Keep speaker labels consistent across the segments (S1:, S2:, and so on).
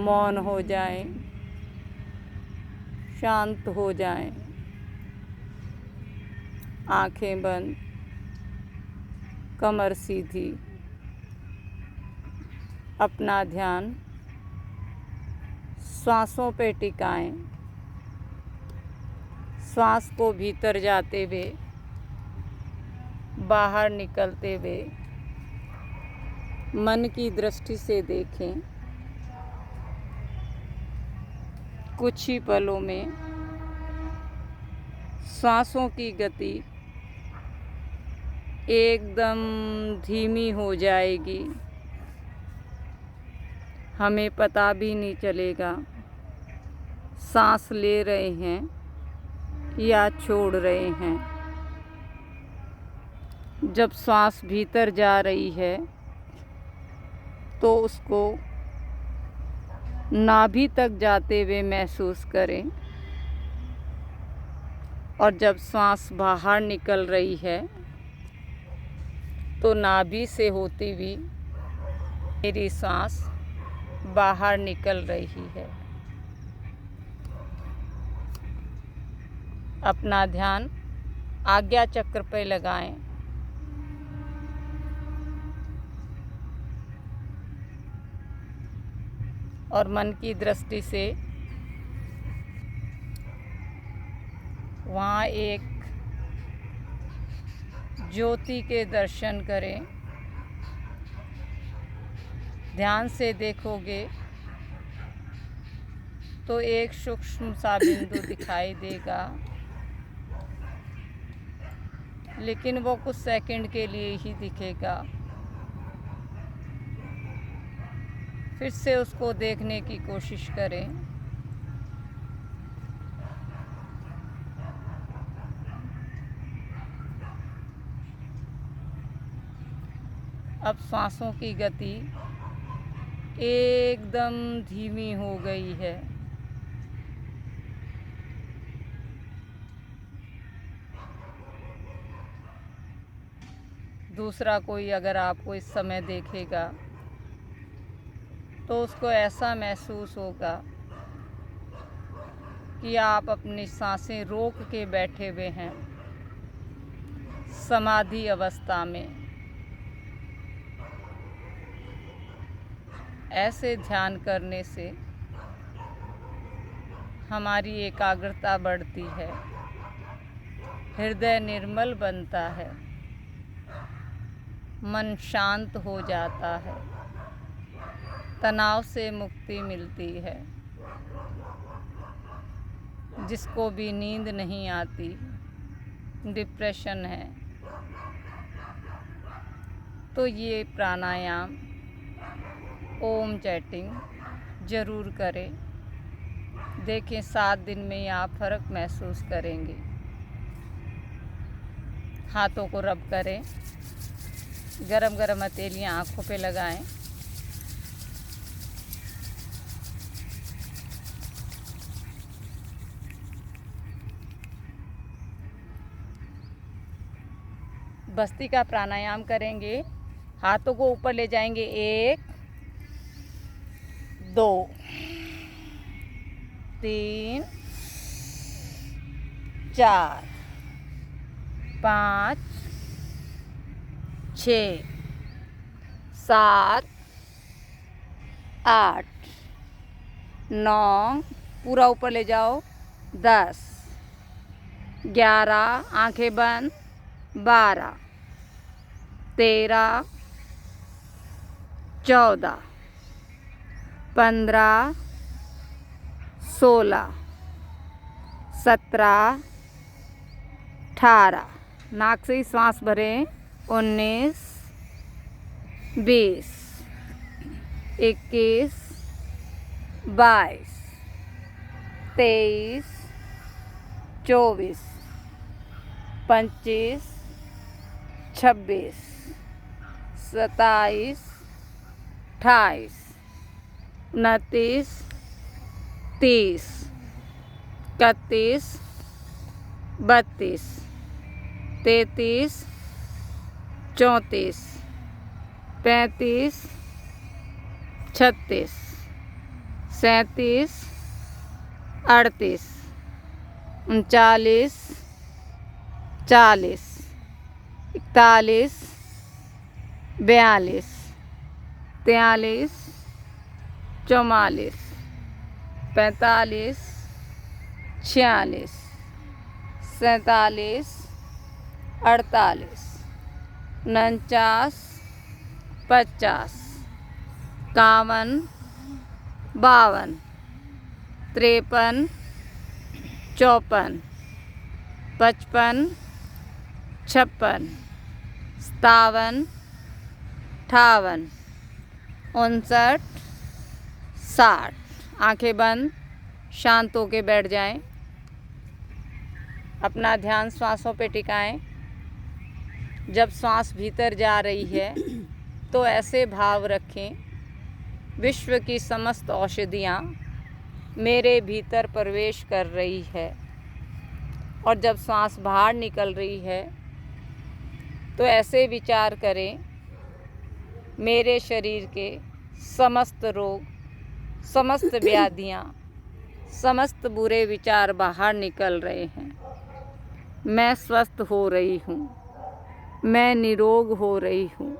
S1: मौन हो जाएं, शांत हो जाएं, आंखें बंद, कमर सीधी, अपना ध्यान श्वासों पे टिकाएं। श्वास को भीतर जाते हुए, बाहर निकलते हुए मन की दृष्टि से देखें। कुछ ही पलों में सांसों की गति एकदम धीमी हो जाएगी। हमें पता भी नहीं चलेगा सांस ले रहे हैं या छोड़ रहे हैं। जब सांस भीतर जा रही है तो उसको नाभि तक जाते हुए महसूस करें, और जब सांस बाहर निकल रही है तो नाभि से होती हुई मेरी सांस बाहर निकल रही है। अपना ध्यान आज्ञा चक्र पर लगाएं। और मन की दृष्टि से वहाँ एक ज्योति के दर्शन करें। ध्यान से देखोगे तो एक सूक्ष्म सा बिंदु दिखाई देगा, लेकिन वो कुछ सेकंड के लिए ही दिखेगा। फिर से उसको देखने की कोशिश करें। अब सांसों की गति एकदम धीमी हो गई है। दूसरा कोई अगर आपको इस समय देखेगा तो उसको ऐसा महसूस होगा कि आप अपनी सांसें रोक के बैठे हुए हैं समाधि अवस्था में। ऐसे ध्यान करने से हमारी एकाग्रता बढ़ती है, हृदय निर्मल बनता है, मन शांत हो जाता है, तनाव से मुक्ति मिलती है। जिसको भी नींद नहीं आती, डिप्रेशन है, तो ये प्राणायाम ओम चैटिंग ज़रूर करें। देखें 7 दिन में आप फ़र्क महसूस करेंगे। हाथों को रब करें, गरम गरम हथेलियाँ आँखों पे लगाएं। बस्ती का प्राणायाम करेंगे। हाथों को ऊपर ले जाएंगे। 1 2 3 4 5 6 7 8 9, पूरा ऊपर ले जाओ, 10 11, आंखें बंद, 12 13 14 15 16 17 18 नाक से ही सांस भरें। 19, 20, 21, 22, 23, 24, 25, 26, 27, 28, 29, 30, 31, 32, 33, 34, 35, 36, 37, 38, 39, 40, 41, 42, 43, 44, 45, 46, 47, 48, 49, 50, 51, 52, 53, 54, 55, 56, 57, 58, 59, 60। आंखें बंद, शांत होके बैठ जाएं। अपना ध्यान श्वासों पे टिकाएं। जब श्वास भीतर जा रही है तो ऐसे भाव रखें, विश्व की समस्त औषधियाँ मेरे भीतर प्रवेश कर रही है। और जब सांस बाहर निकल रही है तो ऐसे विचार करें, मेरे शरीर के समस्त रोग, समस्त व्याधियाँ, समस्त बुरे विचार बाहर निकल रहे हैं। मैं स्वस्थ हो रही हूँ, मैं निरोग हो रही हूँ।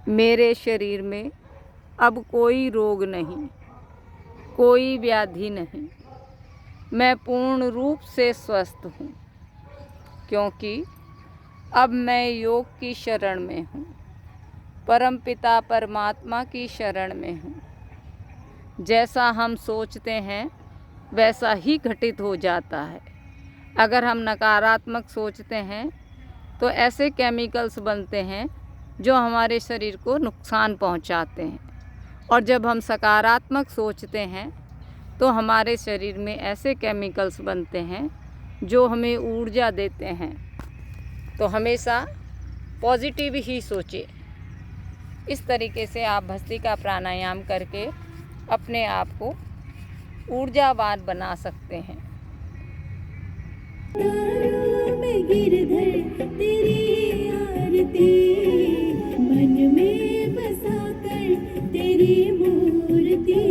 S1: मेरे शरीर में अब कोई रोग नहीं, कोई व्याधि नहीं। मैं पूर्ण रूप से स्वस्थ हूँ, क्योंकि अब मैं योग की शरण में हूँ, परमपिता परमात्मा की शरण में हूँ। जैसा हम सोचते हैं वैसा ही घटित हो जाता है। अगर हम नकारात्मक सोचते हैं तो ऐसे केमिकल्स बनते हैं जो हमारे शरीर को नुकसान पहुंचाते हैं। और जब हम सकारात्मक सोचते हैं तो हमारे शरीर में ऐसे केमिकल्स बनते हैं जो हमें ऊर्जा देते हैं। तो हमेशा पॉजिटिव ही सोचें। इस तरीके से आप भस्त्रिका प्राणायाम करके अपने आप को ऊर्जावान बना सकते हैं।
S2: में गिरधर तेरी आरती, मन में बसा कर तेरी मूर्ति।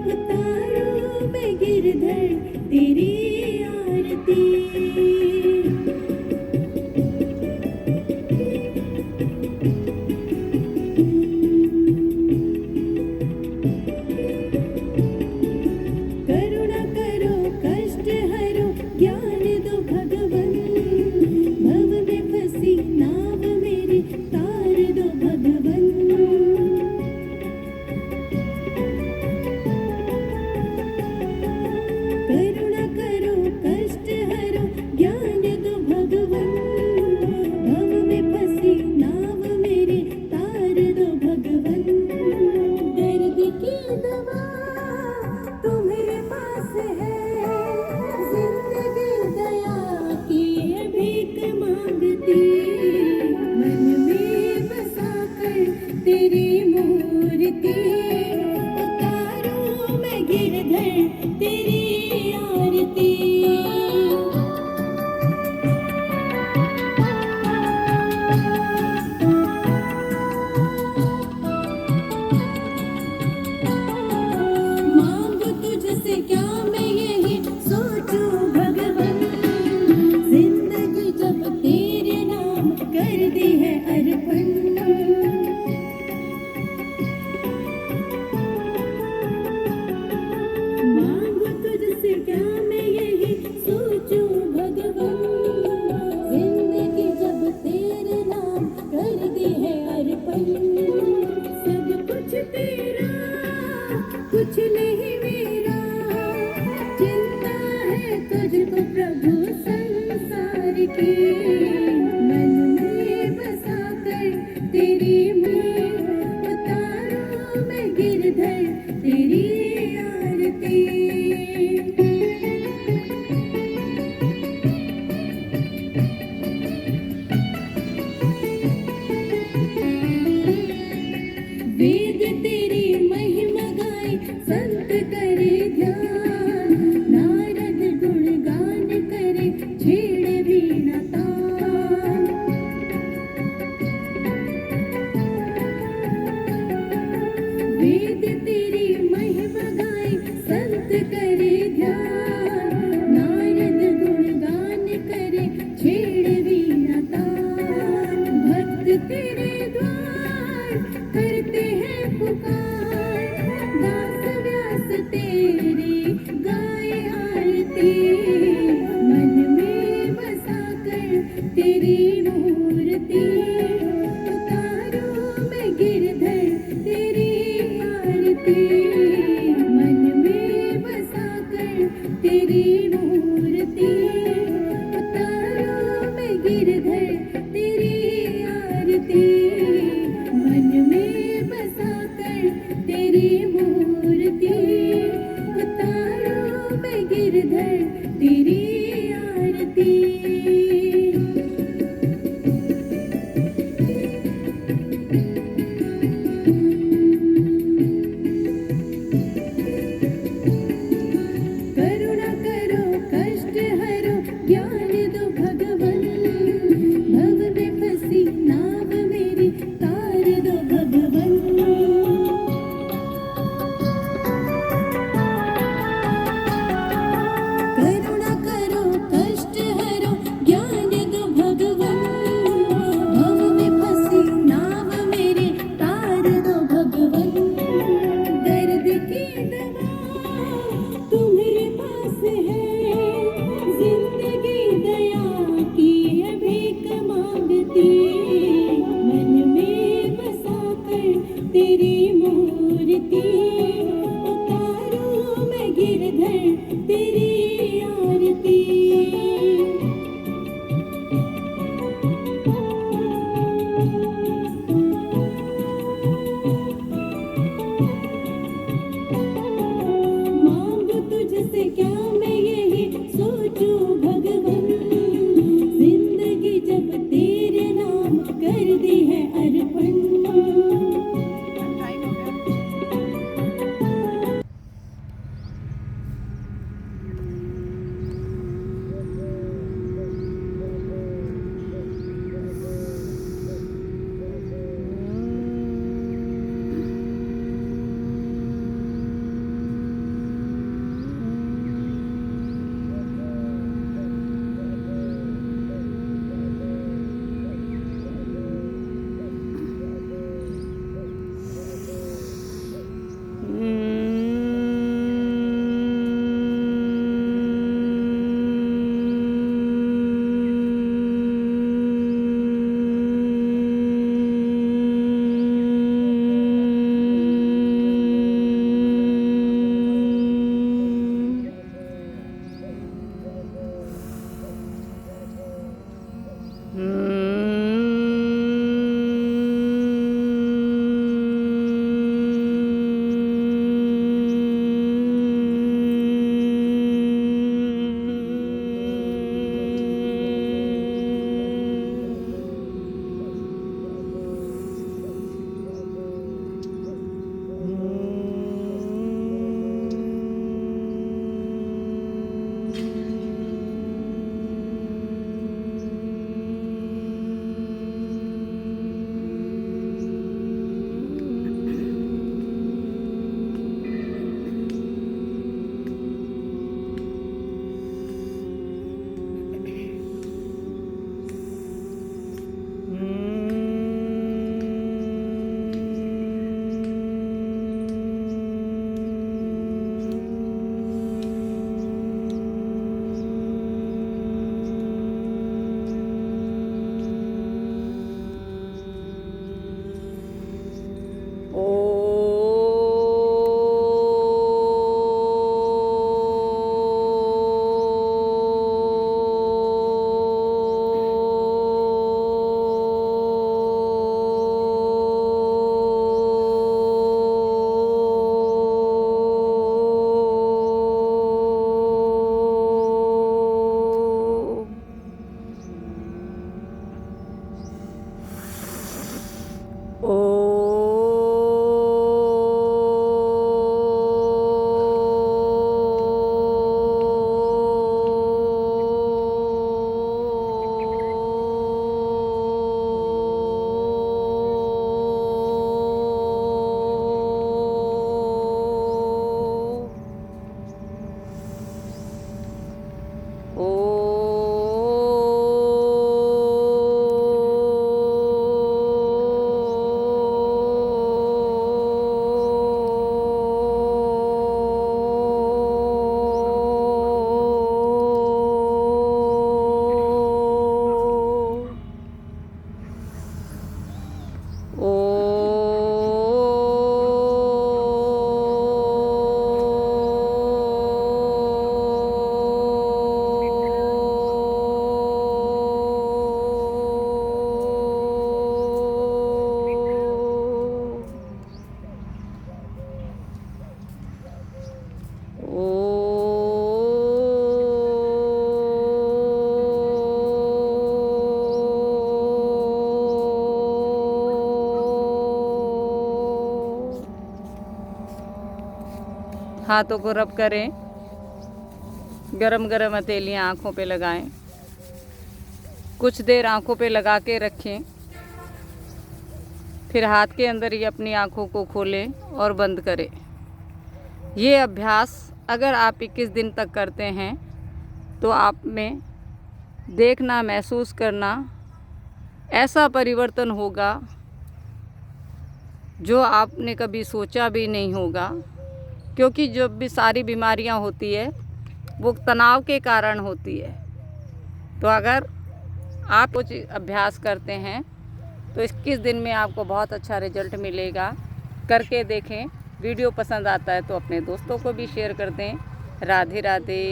S2: उतारो में गिरधर तेरी आरती। करुणा करो, कष्ट हरो, ज्ञान दो भगवन। भव में फंसी नाव मेरी, तार दो भगवन। करुणा करो, कष्ट हरो, आरती मन में बसा कर तेरी मैं उतारूं मैं गिरधर तेरी आरती वेद तेरी महिमा गाए संत करे ध्यान नारद गुणगान करे छेड़े वीणा तान वेद तेरी महिमा गाए संत करे ध्यान नारद गुणगान करे छेड़े वीणा तान भक्त तेरे द्वार करते हैं पुकार दास व्यास तेरी गाए आरती मन में
S1: हाथों को रब करें, गरम गरम हथेलियाँ आँखों पे लगाएं, कुछ देर आँखों पे लगा के रखें, फिर हाथ के अंदर ही अपनी आँखों को खोलें और बंद करें। ये अभ्यास अगर आप 21 दिन तक करते हैं तो आप में देखना, महसूस करना ऐसा परिवर्तन होगा जो आपने कभी सोचा भी नहीं होगा। क्योंकि जब भी सारी बीमारियां होती है वो तनाव के कारण होती है। तो अगर आप कुछ अभ्यास करते हैं तो 21 दिन में आपको बहुत अच्छा रिजल्ट मिलेगा। करके देखें। वीडियो पसंद आता है तो अपने दोस्तों को भी शेयर कर दें। राधे राधे।